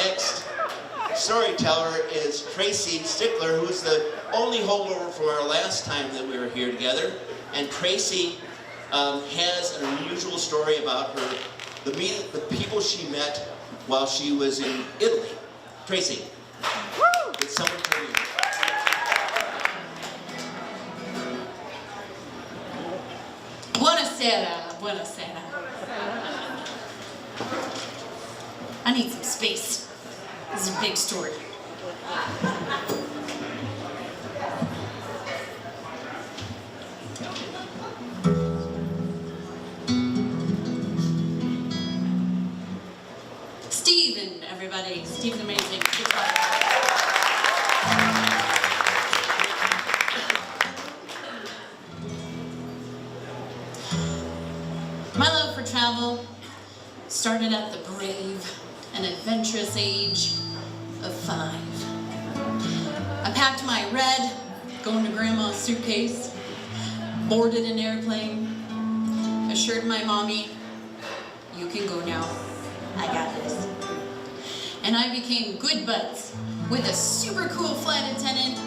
next storyteller is Traci Stickler, who's the only holdover from our last time that we were here together. And Traci has an unusual story about the people she met while she was in Italy. Traci, it's someone for you. Buonasera, buonasera. I need some space. This is a big story. Steven, everybody. Steven's amazing. My love for travel started at the brave and adventurous age of 5. I packed my red, going to grandma's suitcase, boarded an airplane, assured my mommy, "You can go now, I got this." And I became good buds with a super cool flight attendant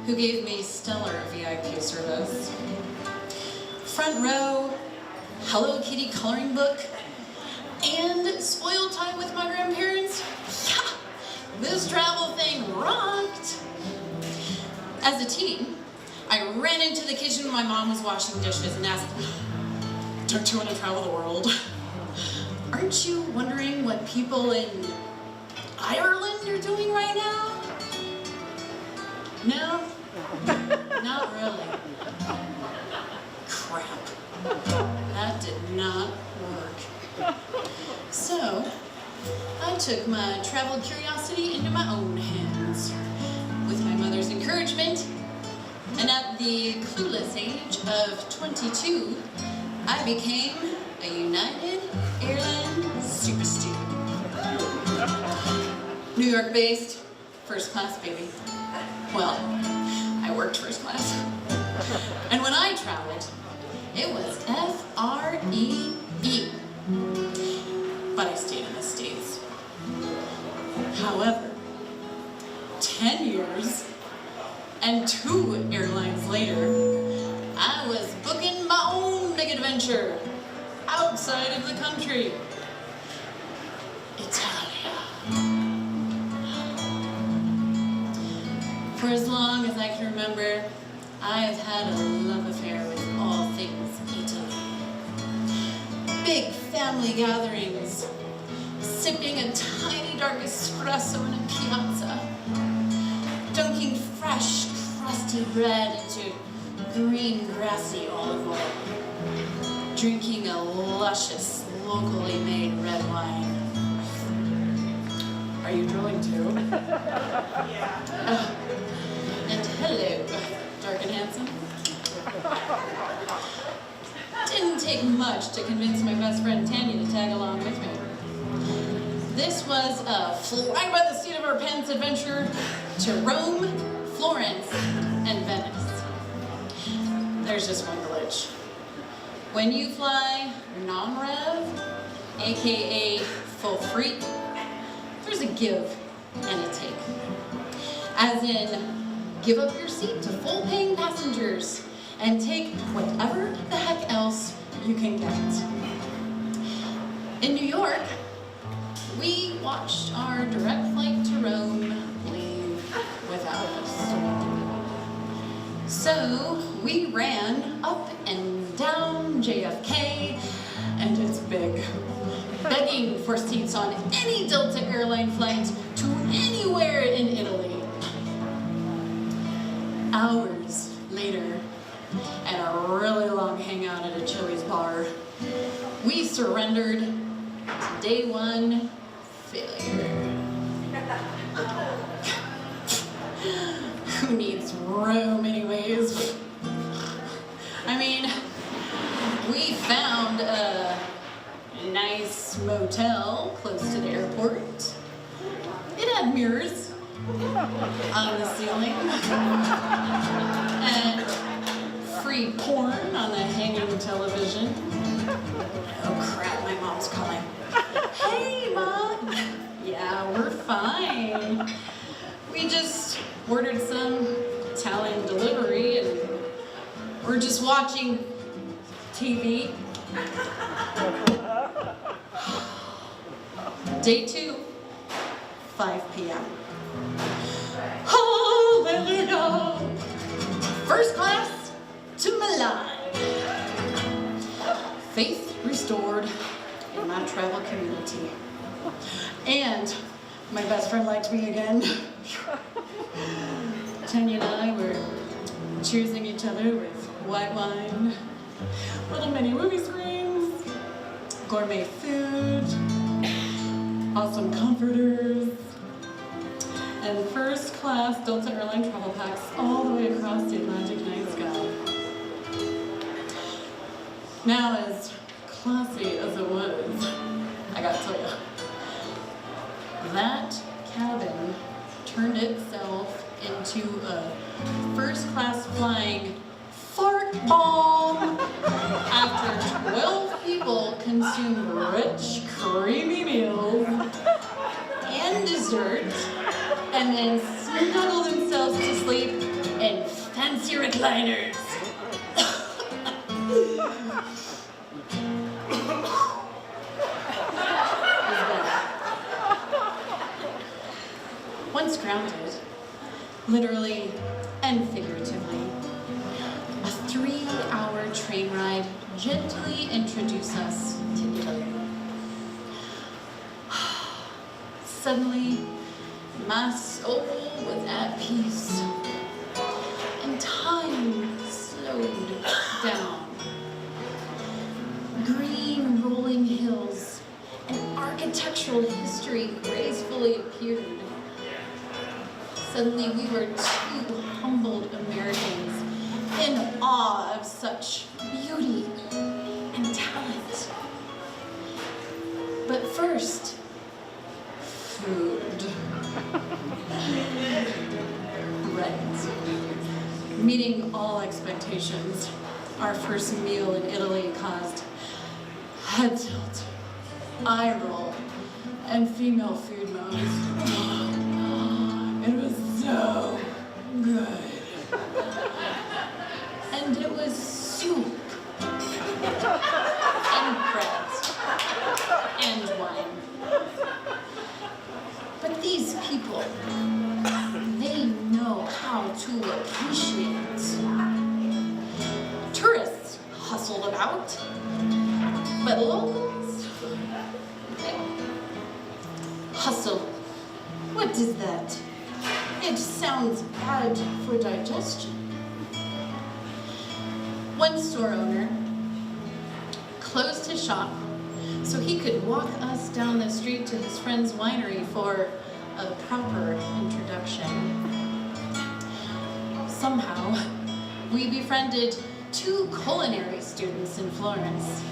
who gave me stellar VIP service. Front row, Hello Kitty coloring book, and spoiled time with my grandparents. Yeah, this travel thing rocked. As a teen, I ran into the kitchen when my mom was washing dishes and asked, "Don't you want to travel the world? Aren't you wondering what people in Ireland are doing right now?" No, not really. Crap. That did not work. So, I took my travel curiosity into my own hands with my mother's encouragement, and at the clueless age of 22, I became a United Airlines super student. New York based, first class baby. Well, I worked first class. And when I traveled, it was F-R-E-E. But I stayed in the States. However, 10 years and 2 airlines later, I was booking my own big adventure outside of the country. Italia. For as long as I can remember, I have had a love affair with all things Italy. Big family gatherings, sipping a tiny dark espresso in a piazza, dunking fresh, crusty bread into green, grassy olive oil, drinking a luscious, locally made red wine. Are you drooling too? Yeah. And hello, dark and handsome. Didn't take much to convince my best friend Tanya to tag along with me. This was a fly by the seat of our pants adventure to Rome, Florence, and Venice. There's just one glitch. When you fly non-rev, aka full free, there's a give and a take. As in, give up your seat to full-paying passengers and take whatever the heck else you can get. In New York, we watched our direct flight to Rome leave without us. So we ran up and down JFK, and it's big, begging for seats on any Delta airline flight to anywhere in Italy. Hours later, and a really long hangout at a Chili's bar, we surrendered to day 1 failure. Who needs Rome anyways? I mean, we found a nice motel close to the airport. It had mirrors on the ceiling and free porn on the hanging television. Oh crap, my mom's calling. Hey, Mom. Yeah, we're fine. just watching TV. Day 2, 5 p.m. Hallelujah! First class to Milan. Faith restored in my travel community. And my best friend liked me again. Tanya and I were cheersing each other with white wine, little mini movie screens, gourmet food, awesome comforters, and first class Delta Airline travel packs all the way across the Atlantic night sky. Now, as classy as it was, I gotta tell you, that cabin turned itself into a first-class flying fart bomb after 12 people consumed rich, creamy meals and dessert, and then snuggle themselves to sleep in fancy recliners. Once grounded, literally and figuratively, a 3-hour train ride gently introduced us to Italy. Suddenly, my soul was at peace, and time slowed down. Green rolling hills and architectural history gracefully appeared. Suddenly, we were 2 humbled Americans in awe of such beauty and talent. But first, food. Right. Meeting all expectations, our first meal in Italy caused head tilt, eye roll, and female food moans. It was so good. And it was soup, and bread, and wine. But these people, they know how to appreciate. Tourists hustled about, but locals, hustle. What is that? It sounds bad for digestion. One store owner closed his shop so he could walk us down the street to his friend's winery for a proper introduction. Somehow, we befriended 2 culinary students in Florence,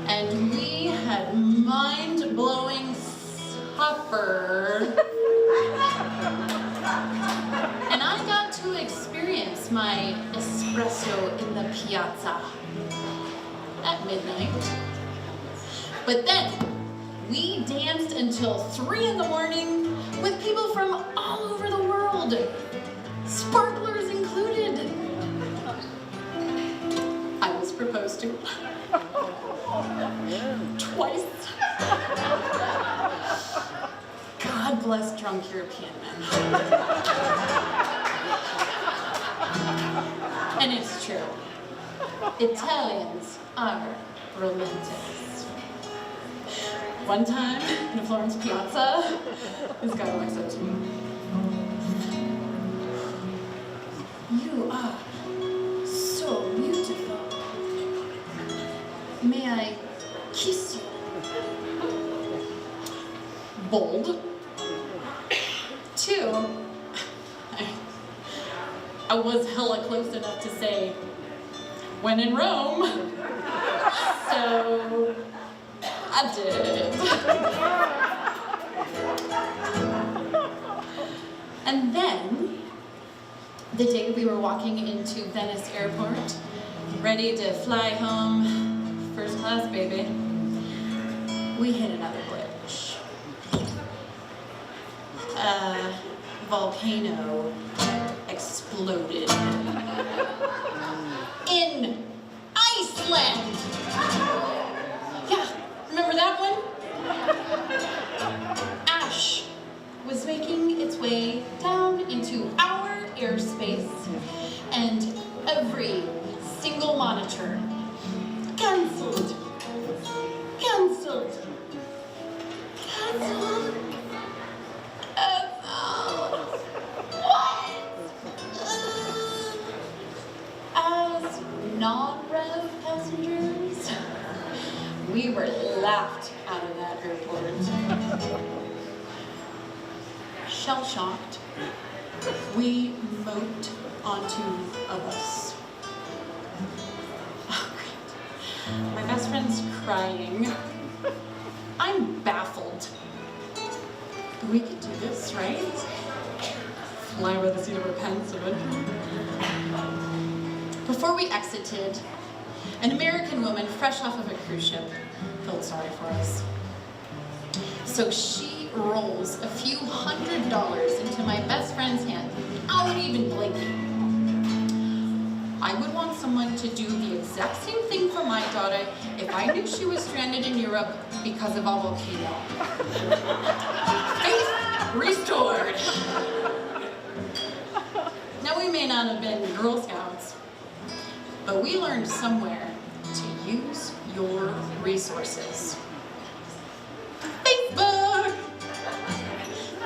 and we had mind-blowing supper. And I got to experience my espresso in the piazza at midnight. But then we danced until 3 in the morning with people from all over the world, sparklers included. I was proposed to twice. God bless drunk European men. And it's true. Italians are romantics. One time in a Florence piazza, this guy walks up to me. You are so beautiful. May I kiss you? Bold. 2, I was hella close enough to say, when in Rome. So I did. And then, the day we were walking into Venice Airport, ready to fly home, first class, baby, we hit another glitch. A volcano exploded in Iceland. Yeah, remember that one? Ash was making its way down into our airspace, and every single monitor cancelled. Cancelled. Cancelled. What? As non-rev passengers, we were laughed out of that airport. Shell-shocked, we moped onto a bus. Oh, great. My best friend's crying. I'm baffled. We could do this, right? Fly by the seat of our pants eventually. Before we exited, an American woman fresh off of a cruise ship felt sorry for us. So she rolls a few $100s into my best friend's hand without even blinking. I would want someone to do the exact same thing for my daughter if I knew she was stranded in Europe because of a volcano. Faith restored. Now, we may not have been Girl Scouts, but we learned somewhere to use your resources. Facebook!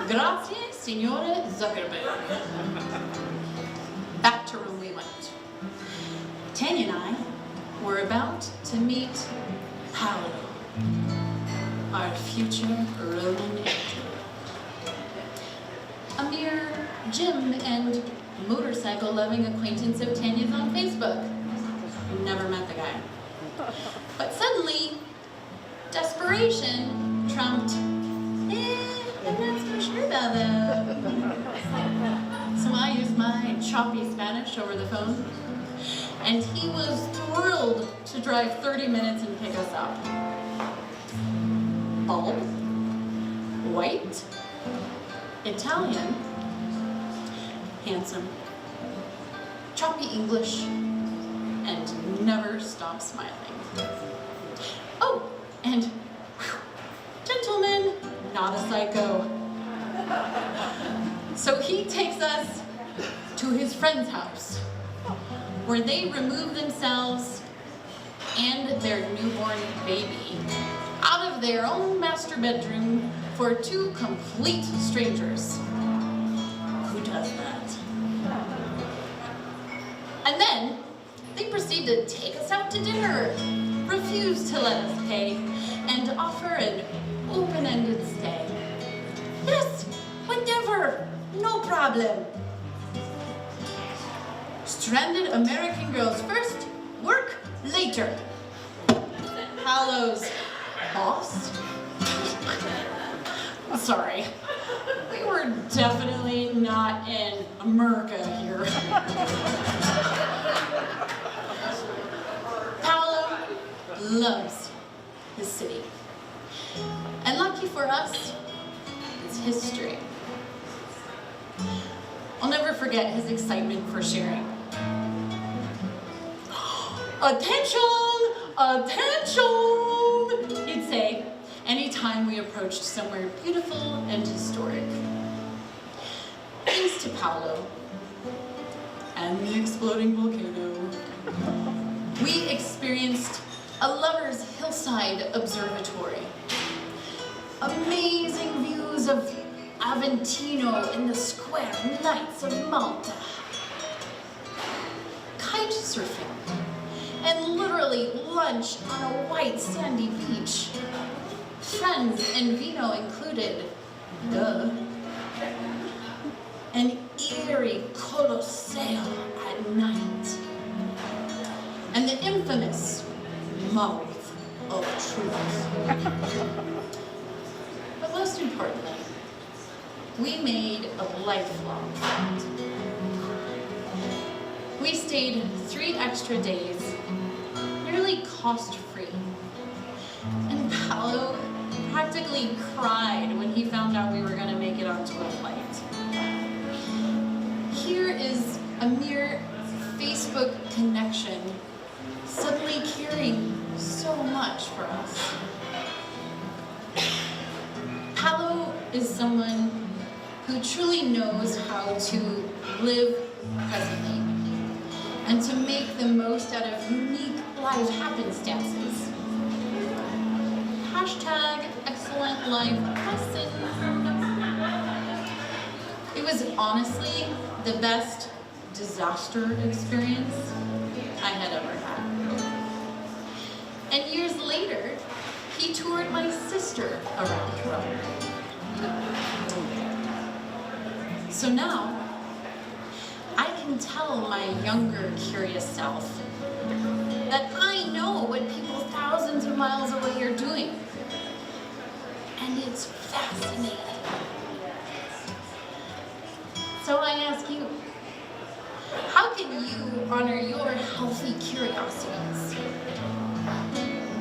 Grazie, Signore Zuckerberg. Back to room we went. Tanya and I were about to meet Paolo, our future Roman Emperor. A mere gym and motorcycle-loving acquaintance of Tanya's on Facebook. Never met the guy. But suddenly, desperation trumped, I'm not so sure about that. So I used my choppy Spanish over the phone, and he was thrilled to drive 30 minutes and pick us up. Bald, white, Italian, handsome, choppy English, and never stop smiling. Oh, and whew, gentleman, not a psycho. So he takes us to his friend's house, where they remove themselves and their newborn baby out of their own master bedroom for two complete strangers. Who does that? And then they proceed to take us out to dinner, refuse to let us pay, and offer an open-ended stay. Yes, whatever, no problem. Stranded American girls first, work later. Paolo's boss? Sorry, we were definitely not in America here. Paolo loves his city. And lucky for us, it's history. I'll never forget his excitement for sharing. Attention! Attention! He'd say, anytime we approached somewhere beautiful and historic. Thanks to Paolo and the exploding volcano, we experienced a lover's hillside observatory. Amazing views of Aventino and the square nights of Malta. Kite surfing, and literally lunch on a white sandy beach. Friends and vino included, duh. An eerie Colosseo at night. And the infamous mouth of truth. But most importantly, we made a lifelong friend. We stayed 3 extra days, nearly cost-free. And Paolo practically cried when he found out we were going to make it onto a flight. Here is a mere Facebook connection suddenly caring so much for us. Paolo is someone who truly knows how to live presently and to make the most out of unique life happenstances. Hashtag excellent life lesson. It was honestly the best disaster experience I had ever had. And years later, he toured my sister around Rome. So now, I can tell my younger, curious self that I know what people thousands of miles away are doing. And it's fascinating. So I ask you, how can you honor your healthy curiosities?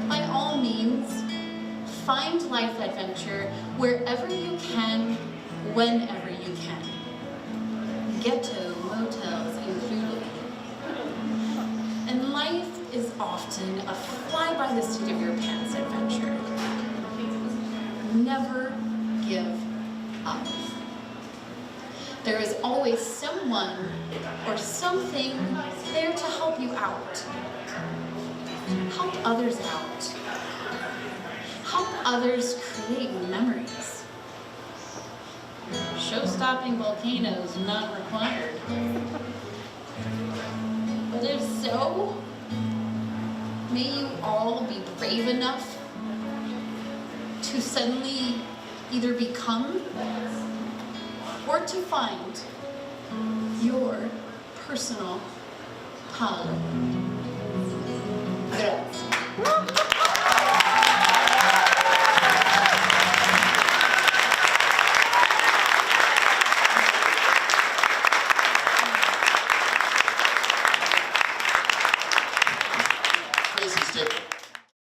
By all means, find life adventure wherever you can, whenever you can. Ghetto motels included. And life is often a fly-by-the-seat-of-your-pants adventure. Never give up. There is always someone or something there to help you out. Help others out. Help others create memories. Show-stopping volcanoes not required. But if so, may you all be brave enough to suddenly either become or to find your personal Paolo.